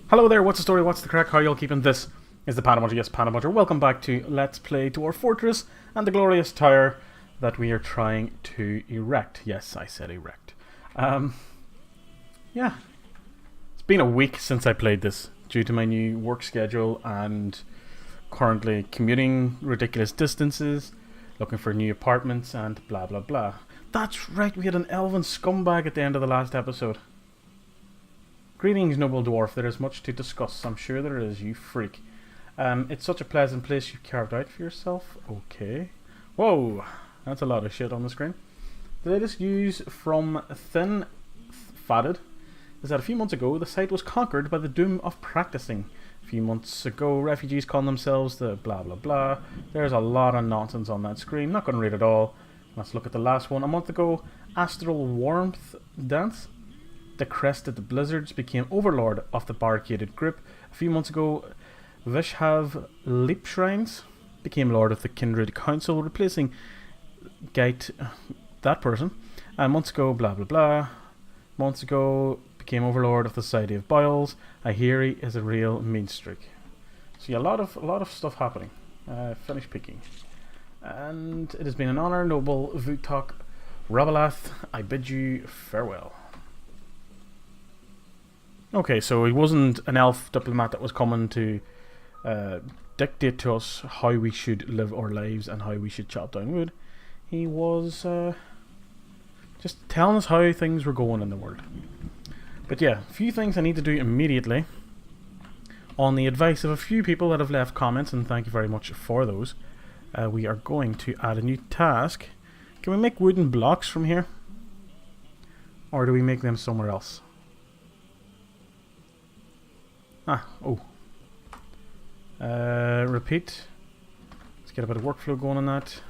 Hello there, what's the story, what's the crack, how y'all keeping? This is the PandaPuncher, yes, PandaPuncher. Welcome back to Let's Play Dwarf Fortress and the glorious tower that we are trying to erect. Yes, I said erect. Yeah. It's been a week since I played this due to my new work schedule and currently commuting ridiculous distances, looking for new apartments and blah blah blah. That's right, we had an elven scumbag at the end of the last episode. Greetings, noble dwarf. There is much to discuss. I'm sure there is, you freak. It's such a pleasant place you've carved out for yourself. Okay. Whoa, that's a lot of shit on the screen. The latest news from Thin Fatted is that a few months ago the site was conquered by the doom of practicing. A few months ago, refugees called themselves the blah blah blah. There's a lot of nonsense on that screen. Not going to read it all. Let's look at the last one. A month ago, Astral Warmth Dance. The Crested Blizzards became overlord of the barricaded group. A few months ago, Vishhav Leapshrines became lord of the Kindred Council, replacing Gait, that person. And months ago, blah blah blah. Months ago, became overlord of the Society of Boils. Ahiri is a real mean streak. So yeah, a lot of stuff happening. Finish peeking. And it has been an honor, noble Vutok Rabalath. I bid you farewell. Okay, so he wasn't an elf diplomat that was coming to dictate to us how we should live our lives and how we should chop down wood. He was just telling us how things were going in the world. But yeah, a few things I need to do immediately. On the advice of a few people that have left comments, and thank you very much for those, we are going to add a new task. Can we make wooden blocks from here? Or do we make them somewhere else? Repeat. Let's get a bit of workflow going on that.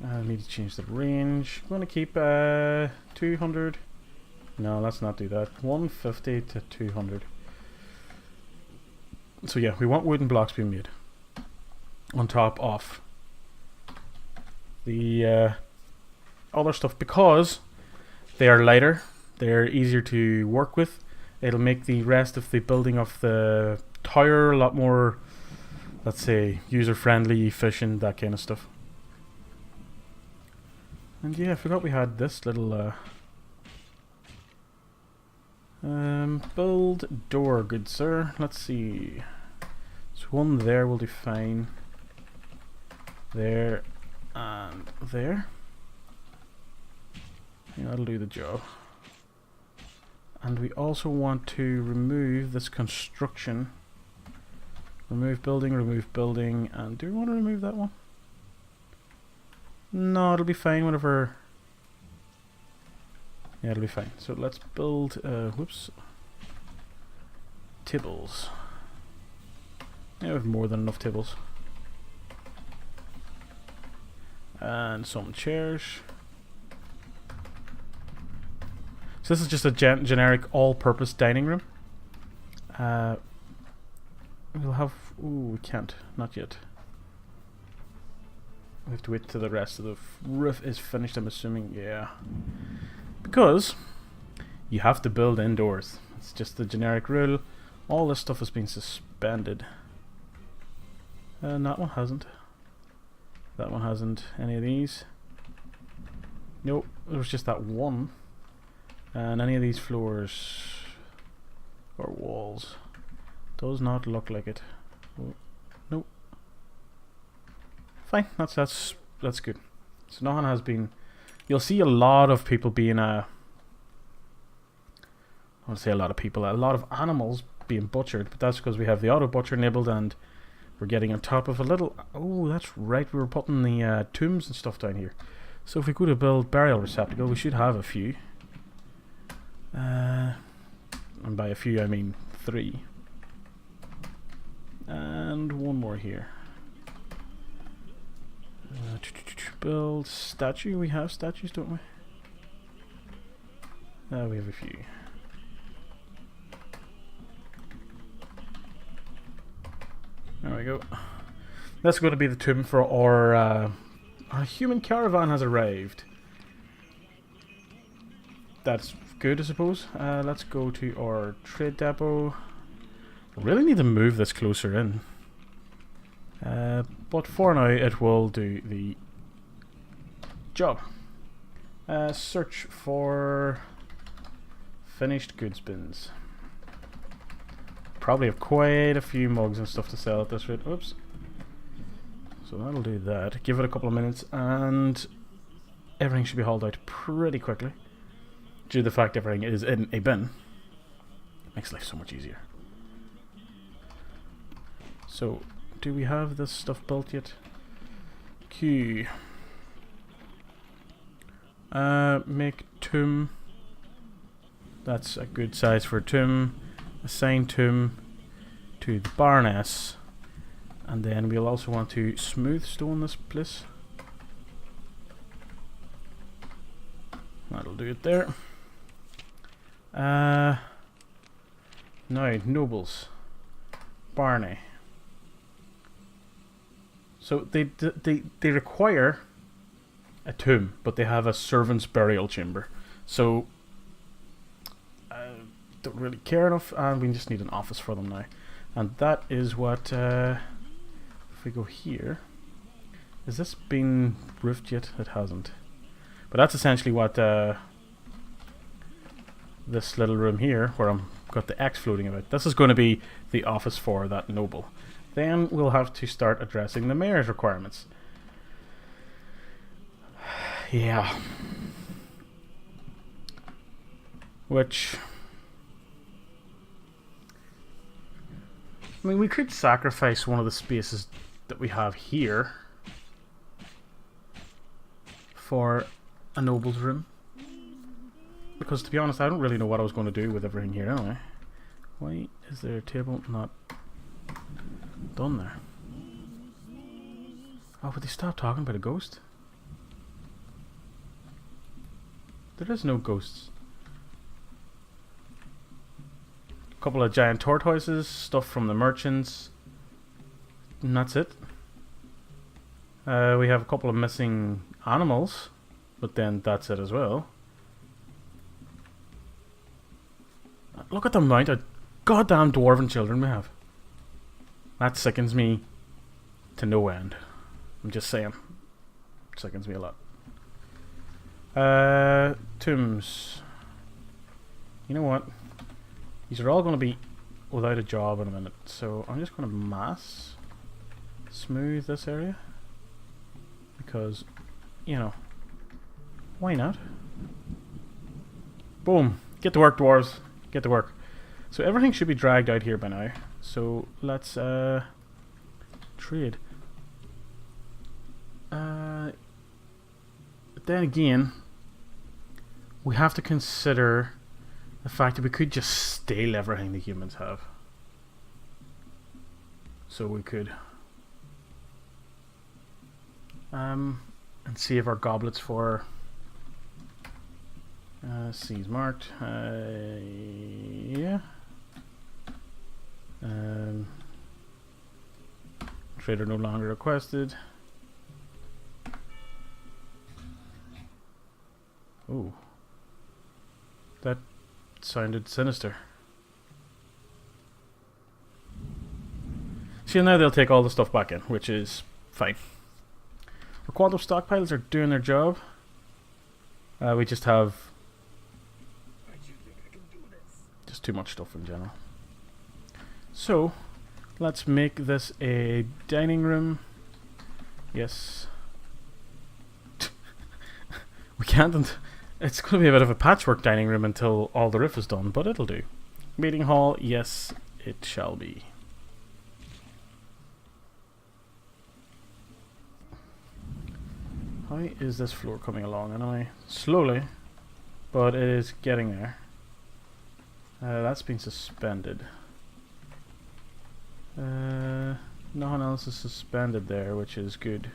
I need to change the range. I'm going to keep 200. No, let's not do that. 150 to 200. So yeah, we want wooden blocks being made on top of the other stuff because they are lighter. They're easier to work with. It'll make the rest of the building of the tower a lot more, let's say, user-friendly, efficient, that kind of stuff. And yeah, I forgot we had this little build door, good sir. Let's see. So one there will do fine. There and there. Yeah, that'll do the job. And we also want to remove this construction. Remove building, and do we want to remove that one? No, it'll be fine whenever... Yeah, it'll be fine. So let's build, whoops, tables. Yeah, we have more than enough tables. And some chairs. So this is just a generic all-purpose dining room. We'll have... Ooh, we can't. Not yet. We have to wait till the rest of the roof is finished, I'm assuming. Yeah. Because you have to build indoors. It's just the generic rule. All this stuff has been suspended. And that one hasn't. That one hasn't. Any of these? Nope. There was just that one. And any of these floors or walls does not look like it. Oh, nope. Fine, that's good. So nothing has been. You'll see a lot of people being I want to say a lot of animals being butchered, but that's because we have the auto butcher enabled and we're getting on top of a little. Oh, that's right. We were putting the tombs and stuff down here. So if we go to build burial receptacle, we should have a few. And by a few I mean 3. And one more here. Build statue. We have statues, don't we? We have a few. There we go. That's going to be the tomb for our human caravan has arrived. That's good, I suppose. Let's go to our trade depot. I really need to move this closer in. But for now, it will do the job. Search for finished goods bins. Probably have quite a few mugs and stuff to sell at this rate. Oops. So that'll do that. Give it a couple of minutes and everything should be hauled out pretty quickly. Due to the fact everything is in a bin. Makes life so much easier. So, do we have this stuff built yet? Q. Make tomb. That's a good size for a tomb. Assign tomb to the Baroness. And then we'll also want to smooth stone this place. That'll do it there. Now, nobles. Barney. So they require a tomb, but they have a servant's burial chamber. So don't really care enough, and we just need an office for them now. And that is what, if we go here, has this been roofed yet? It hasn't. But that's essentially what this little room here, where I'm got the X floating about, this is going to be the office for that noble. Then we'll have to start addressing the mayor's requirements. Yeah. Which, I mean, we could sacrifice one of the spaces that we have here for a noble's room. Because to be honest, I don't really know what I was going to do with everything here anyway. Why is there a table not done there? Oh, but they stopped talking about a ghost? There is no ghosts. A couple of giant tortoises, stuff from the merchants, and that's it. We have a couple of missing animals, but then that's it as well. Look at the amount of goddamn dwarven children we have. That sickens me to no end. I'm just saying. It sickens me a lot. Tombs. You know what? These are all going to be without a job in a minute. So I'm just going to mass smooth this area. Because, you know, why not? Boom. Get to work, dwarves. Get to work. So everything should be dragged out here by now. So let's trade. But then again, we have to consider the fact that we could just steal everything the humans have. So we could and save our goblets for C's marked. Yeah. Trader no longer requested. Ooh. That sounded sinister. See, now they'll take all the stuff back in, which is fine. Our quantum stockpiles are doing their job. We just have just too much stuff in general. So, let's make this a dining room. Yes. We can't. It's going to be a bit of a patchwork dining room until all the roof is done, but it'll do. Meeting hall, yes, it shall be. How is this floor coming along anyway? Slowly, but it is getting there. That's been suspended. Nothing else is suspended there, which is good.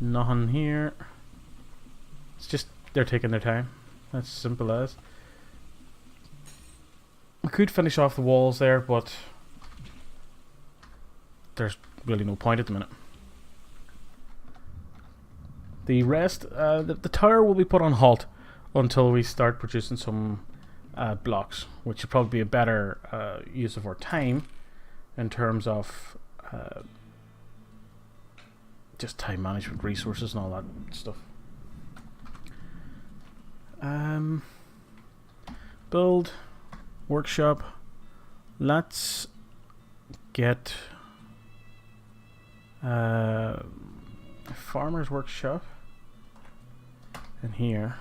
Nothing here. It's just they're taking their time. That's simple as. We could finish off the walls there, but there's really no point at the minute. The rest, the tower will be put on halt until we start producing some blocks, which would probably be a better use of our time in terms of just time management, resources, and all that stuff. Build workshop. Let's get a farmer's workshop in here.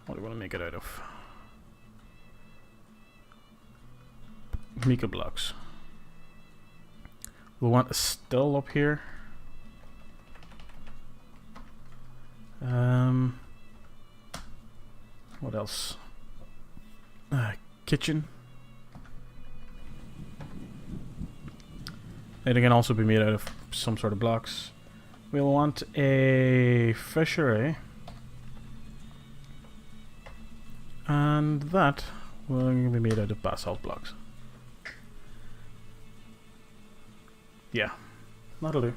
What do we want to make it out of? Mica blocks. We'll want a still up here. What else? Kitchen. It can also be made out of some sort of blocks. We'll want a fishery. And that will be made out of basalt blocks. Yeah, that'll do.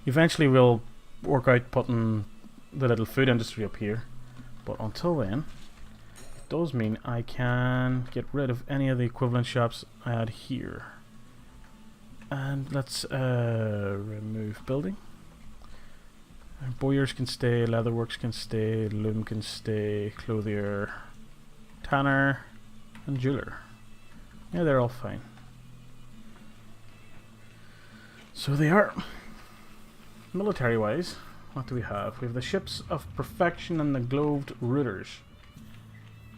Eventually we'll work out putting the little food industry up here. But until then, it does mean I can get rid of any of the equivalent shops I had here. And let's remove building. Bowyers can stay, leatherworks can stay, loom can stay, clothier, tanner, and jeweler. Yeah, they're all fine. So they are. Military wise, what do we have? We have the ships of perfection and the gloved rooters.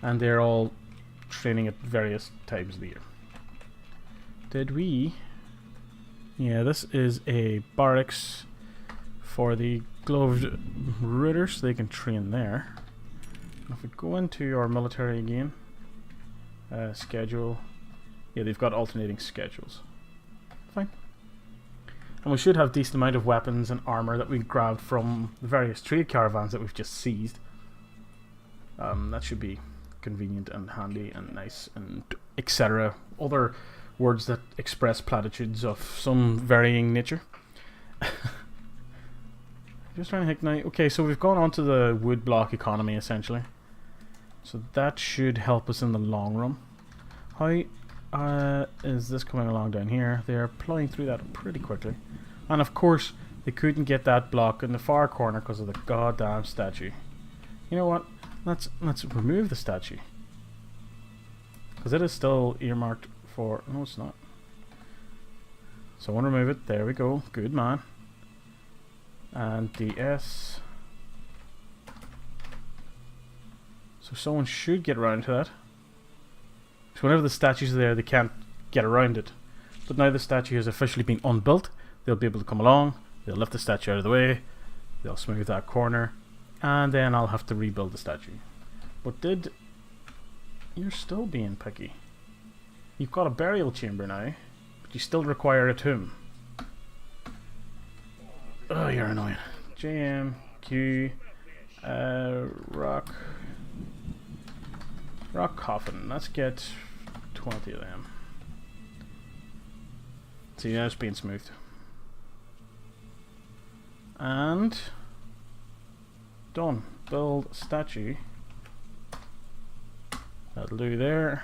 And they're all training at various times of the year. Did we? Yeah, this is a barracks for the gloved rooters, so they can train there. And if we go into our military again, schedule, yeah, they've got alternating schedules. Fine. And we should have decent amount of weapons and armor that we grabbed from the various trade caravans that we've just seized. That should be convenient and handy and nice and etc. Other words that express platitudes of some varying nature. Just trying to think now. Okay, so we've gone on to the wood block economy essentially. So that should help us in the long run. How is this coming along down here? They're plowing through that pretty quickly. And of course, they couldn't get that block in the far corner because of the goddamn statue. You know what? Let's remove the statue. Because it is still earmarked for... No, it's not. So I want to remove it. There we go. Good man. And DS. So someone should get around to that. So whenever the statues are there, they can't get around it. But now the statue has officially been unbuilt, they'll be able to come along, they'll lift the statue out of the way, they'll smooth that corner, and then I'll have to rebuild the statue. But you're still being picky. You've got a burial chamber now, but you still require a tomb. Oh, you're annoying. JMQ rock coffin. Let's get 20 of them. See, now it's being smoothed. And done. Build statue. That'll do there.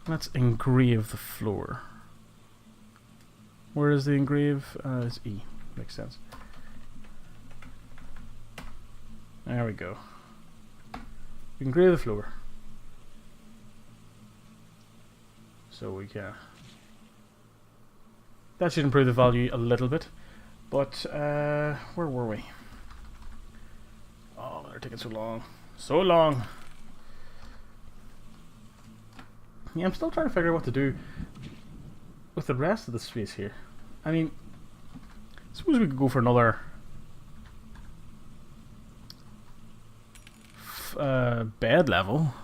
Let's engrave the floor. Where is the engrave? It's E. Makes sense. There we go. We engrave the floor. So we can. That should improve the value a little bit. But where were we? Oh, they're taking so long. So long. Yeah, I'm still trying to figure out what to do with the rest of the space here. I mean, suppose we could go for another bed level,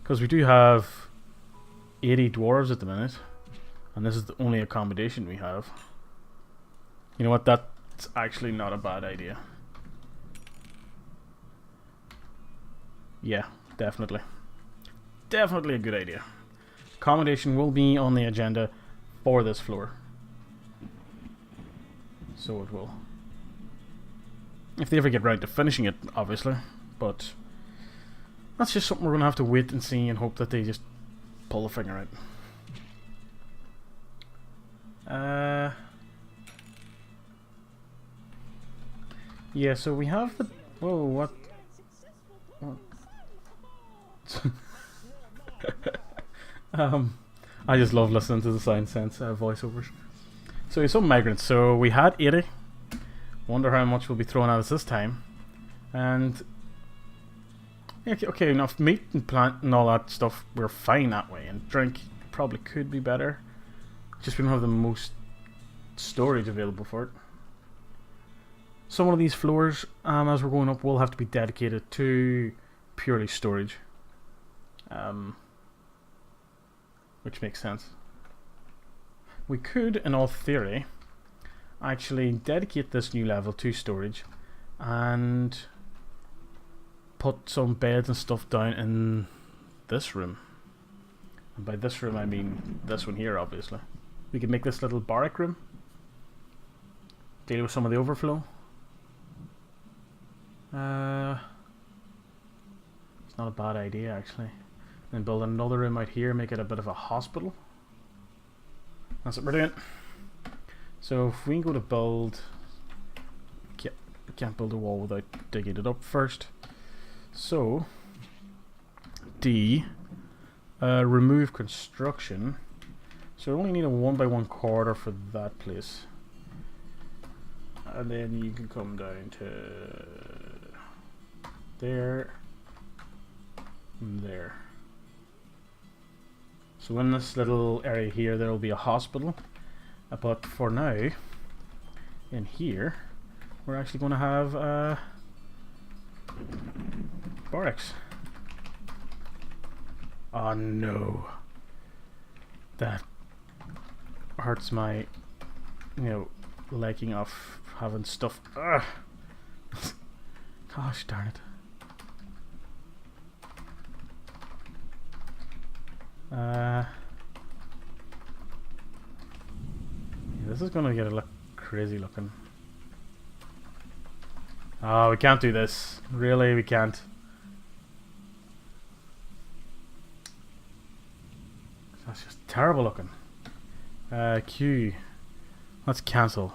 because we do have 80 dwarves at the minute, and this is the only accommodation we have. You know what? That's actually not a bad idea. Yeah, definitely. Definitely a good idea. Accommodation will be on the agenda for this floor. So it will. If they ever get round to finishing it, obviously. But that's just something we're going to have to wait and see and hope that they just pull the finger out. Yeah, so we have the... Whoa, what? I just love listening to the Sound Sense voiceovers. So some migrants. So we had 80. Wonder how much will be thrown at us this time. And okay, enough meat and plant and all that stuff. We're fine that way. And drink probably could be better. Just we don't have the most storage available for it. Some of these floors, as we're going up, will have to be dedicated to purely storage. Which makes sense. We could, in all theory, actually dedicate this new level to storage and put some beds and stuff down in this room. And by this room I mean this one here, obviously. We could make this little barrack room, deal with some of the overflow. It's not a bad idea, actually. Then build another room out here, make it a bit of a hospital. That's what we're doing. So if we can go to build... We can't build a wall without digging it up first. So D, remove construction. So we only need a 1x1 corridor for that place. And then you can come down to there and there. So in this little area here there will be a hospital, but for now in here we're actually going to have barracks. Oh no, that hurts my, liking of having stuff. Gosh darn it. Yeah, this is gonna get a look crazy looking. Oh, we can't do this. Really, we can't. That's just terrible looking. Q. Let's cancel.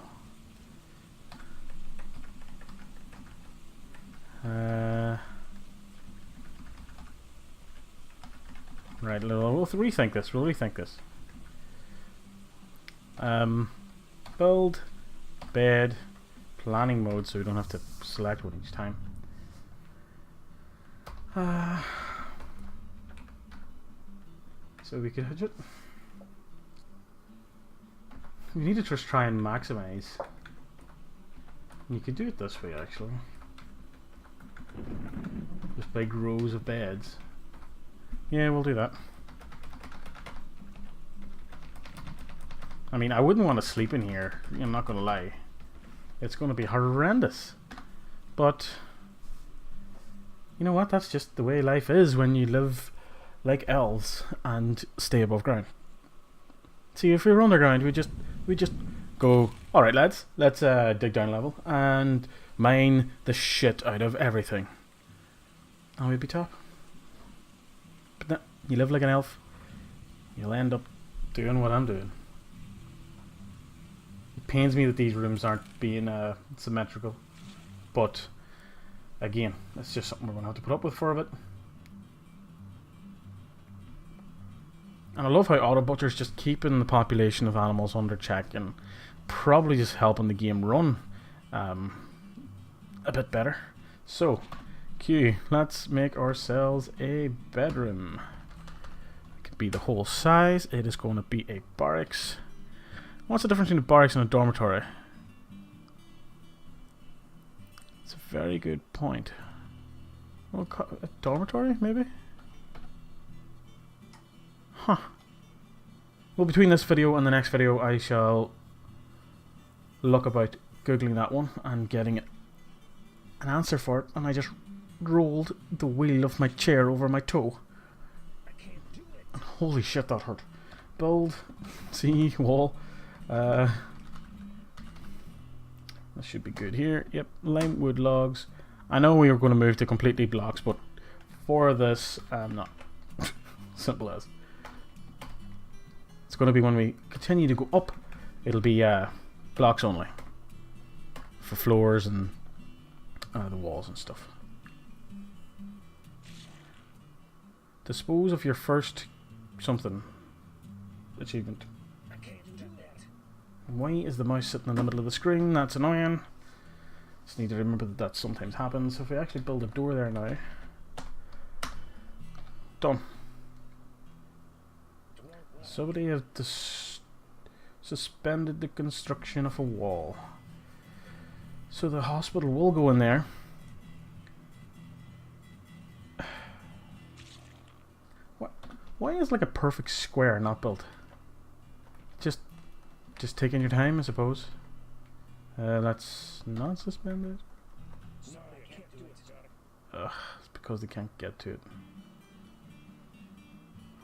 Right, we'll rethink this. We'll rethink this. Build, bed, planning mode, so we don't have to select one each time. So we could hedge it. We need to just try and maximize. You could do it this way, actually. Just big rows of beds. Yeah, we'll do that. I mean, I wouldn't want to sleep in here, I'm not going to lie. It's going to be horrendous. But, you know what, that's just the way life is when you live like elves and stay above ground. See, if we were underground, we just go, alright lads, let's dig down a level and mine the shit out of everything. And we'd be top. But no, you live like an elf, you'll end up doing what I'm doing. It pains me that these rooms aren't being symmetrical, but again, it's just something we're going to have to put up with for a bit. And I love how Auto Butcher's just keeping the population of animals under check and probably just helping the game run a bit better. So, Q, let's make ourselves a bedroom. It could be the whole size. It is going to be a barracks. What's the difference between a barracks and a dormitory? It's a very good point. Well, a dormitory, maybe? Huh. Well, between this video and the next video, I shall look about googling that one and getting an answer for it. And I just rolled the wheel of my chair over my toe. I can't do it. And holy shit, that hurt. Build, see, wall. This should be good here. Yep, lime wood logs. I know we were going to move to completely blocks, but for this, not. Simple as. It's going to be when we continue to go up, it'll be blocks only. For floors and the walls and stuff. Dispose of your first something achievement. Why is the mouse sitting in the middle of the screen? That's annoying. Just need to remember that that sometimes happens. So if we actually build a door there now. Done. Somebody has suspended the construction of a wall. So the hospital will go in there. Why is like a perfect square not built? Just taking your time, I suppose. That's not suspended. Ugh, it's because they can't get to it.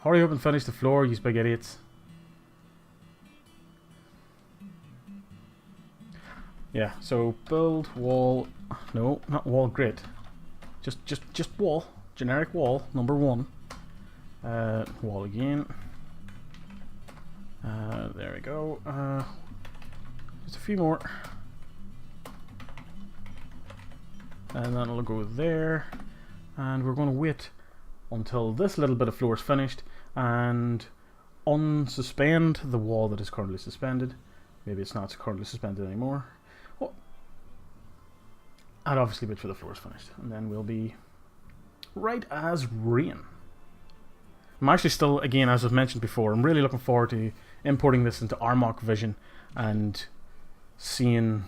Hurry up and finish the floor, you big idiots. Yeah, so build wall. No, not wall grid. Just wall. Generic wall, number 1. Wall again. There we go. Just a few more. And then it'll go there. And we're going to wait until this little bit of floor is finished and unsuspend the wall that is currently suspended. Maybe it's not currently suspended anymore. Oh. And obviously wait for the floor is finished. And then we'll be right as rain. I'm actually still, again, as I've mentioned before, I'm really looking forward to importing this into Armok Vision and seeing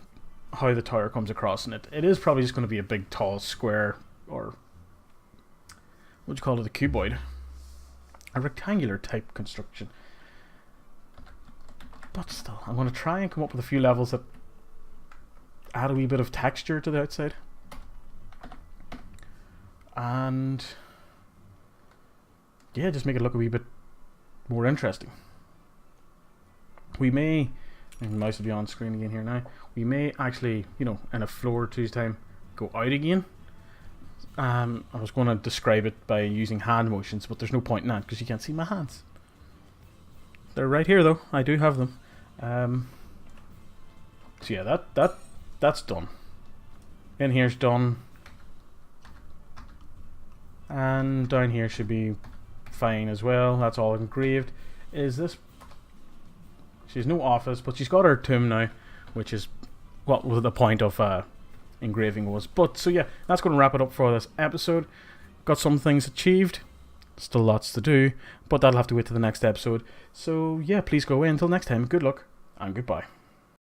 how the tower comes across in it. It is probably just going to be a big, tall square, or what do you call it, a cuboid? A rectangular type construction. But still, I'm going to try and come up with a few levels that add a wee bit of texture to the outside. And yeah, just make it look a wee bit more interesting. We may, and the mouse will be on screen again here now, we may actually, you know, in a floor or two's time, go out again. I was going to describe it by using hand motions, but there's no point in that because you can't see my hands. They're right here though, I do have them. So yeah, that's done. In here's done. And down here should be fine as well. That's all engraved. Is this? She's no office, but she's got her tomb now, which is what was the point of engraving was. But so yeah, that's going to wrap it up for this episode. Got some things achieved. Still lots to do, but that'll have to wait to the next episode. So yeah, please go away. Until next time, good luck and goodbye.